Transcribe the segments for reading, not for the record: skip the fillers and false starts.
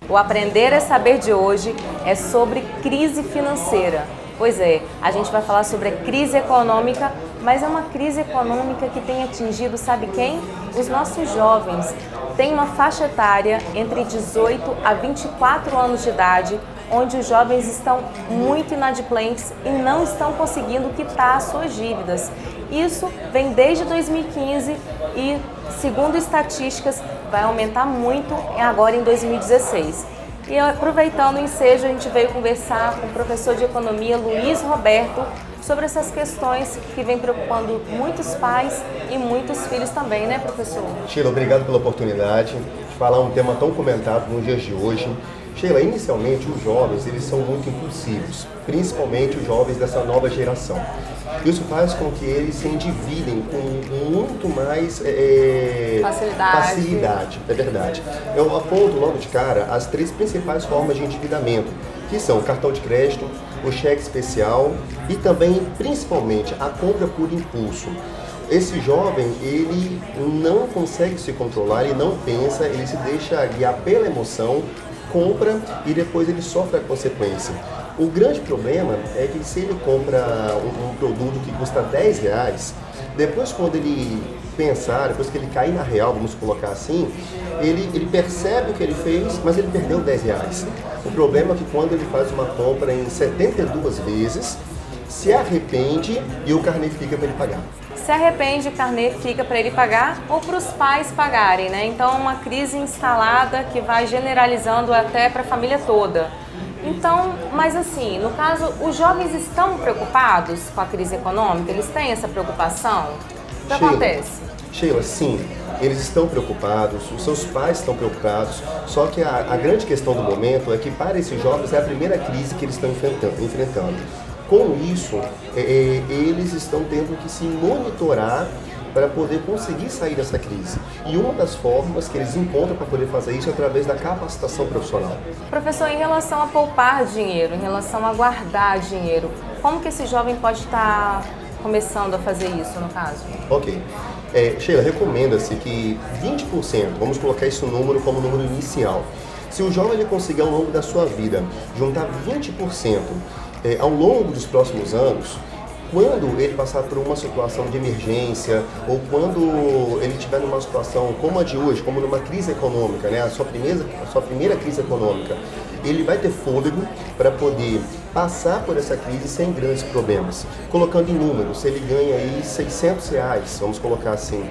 O Aprender é Saber de hoje é sobre crise financeira. Pois é, a gente vai falar sobre a crise econômica, mas é uma crise econômica que tem atingido, sabe quem? Os nossos jovens. Tem uma faixa etária entre 18 a 24 anos de idade, onde os jovens estão muito inadimplentes e não estão conseguindo quitar as suas dívidas. Isso vem desde 2015 e, segundo estatísticas, vai aumentar muito agora em 2016. E aproveitando o ensejo, a gente veio conversar com o professor de economia Luiz Roberto sobre essas questões que vem preocupando muitos pais e muitos filhos também, né, professor? Sheila, obrigado pela oportunidade de falar um tema tão comentado nos dias de hoje. Sheila, inicialmente os jovens eles são muito impulsivos, principalmente os jovens dessa nova geração. Isso faz com que eles se endividem com muito mais facilidade, é verdade. Eu aponto logo de cara as três principais formas de endividamento, que são o cartão de crédito, o cheque especial e também, principalmente, a compra por impulso. Esse jovem, ele não consegue se controlar, ele não pensa, ele se deixa guiar pela emoção, compra e depois ele sofre a consequência. O grande problema é que se ele compra um produto que custa R$10, depois quando ele pensar, depois que ele cair na real, vamos colocar assim, ele percebe o que ele fez, mas ele perdeu R$10. O problema é que quando ele faz uma compra em 72 vezes, se arrepende e o carnê fica para ele pagar. Se arrepende, o carnê fica para ele pagar ou para os pais pagarem, né? Então, uma crise instalada que vai generalizando até para a família toda. Então, mas assim, no caso, os jovens estão preocupados com a crise econômica? Eles têm essa preocupação? O que acontece? Sheila, sim, eles estão preocupados, os seus pais estão preocupados, só que a grande questão do momento é que para esses jovens é a primeira crise que eles estão enfrentando. Com isso, eles estão tendo que se monitorar para poder conseguir sair dessa crise. E uma das formas que eles encontram para poder fazer isso é através da capacitação profissional. Professor, em relação a poupar dinheiro, em relação a guardar dinheiro, como que esse jovem pode estar começando a fazer isso, no caso? Ok. Sheila, recomenda-se que 20%, vamos colocar esse número como número inicial. Se o jovem ele conseguir ao longo da sua vida juntar 20% ao longo dos próximos anos, quando ele passar por uma situação de emergência ou quando ele estiver numa situação como a de hoje, como numa crise econômica, né, a sua primeira crise econômica, ele vai ter fôlego para poder passar por essa crise sem grandes problemas. Colocando em números, se ele ganha aí R$600, vamos colocar assim,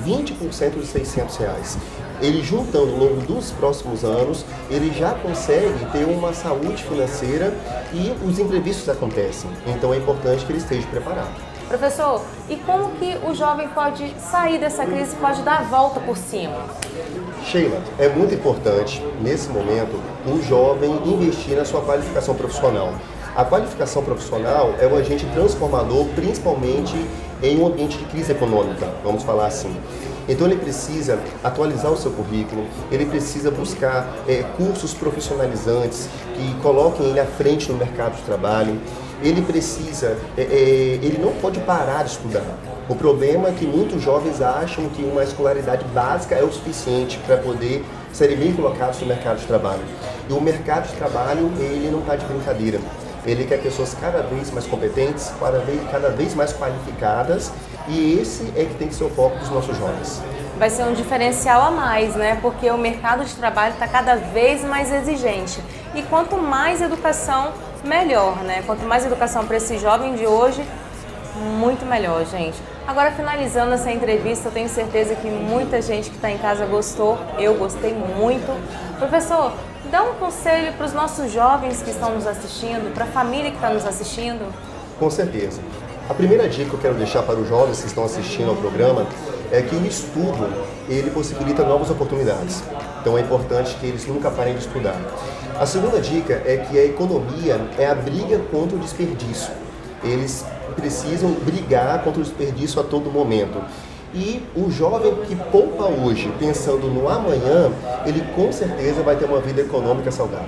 20% de R$600. Ele juntando ao longo dos próximos anos, ele já consegue ter uma saúde financeira e os imprevistos acontecem. Então é importante que ele esteja preparado. Professor, e como que o jovem pode sair dessa crise, pode dar a volta por cima? Sheila, é muito importante, nesse momento, o jovem investir na sua qualificação profissional. A qualificação profissional é um agente transformador, principalmente em um ambiente de crise econômica, vamos falar assim. Então ele precisa atualizar o seu currículo, ele precisa buscar cursos profissionalizantes que coloquem ele à frente no mercado de trabalho. Ele precisa, ele não pode parar de estudar. O problema é que muitos jovens acham que uma escolaridade básica é o suficiente para poder serem bem colocados no mercado de trabalho. E o mercado de trabalho, ele não está de brincadeira. Ele quer pessoas cada vez mais competentes, cada vez mais qualificadas, e esse é que tem que ser o foco dos nossos jovens. Vai ser um diferencial a mais, né? Porque o mercado de trabalho está cada vez mais exigente. E quanto mais educação, melhor, né? Quanto mais educação para esse jovem de hoje, muito melhor, gente. Agora, finalizando essa entrevista, eu tenho certeza que muita gente que está em casa gostou. Eu gostei muito. Professor, dá um conselho para os nossos jovens que estão nos assistindo, para a família que está nos assistindo? Com certeza. A primeira dica que eu quero deixar para os jovens que estão assistindo ao programa é que o estudo, ele possibilita novas oportunidades. Então é importante que eles nunca parem de estudar. A segunda dica é que a economia é a briga contra o desperdício. Eles precisam brigar contra o desperdício a todo momento. E o jovem que poupa hoje, pensando no amanhã, ele com certeza vai ter uma vida econômica saudável.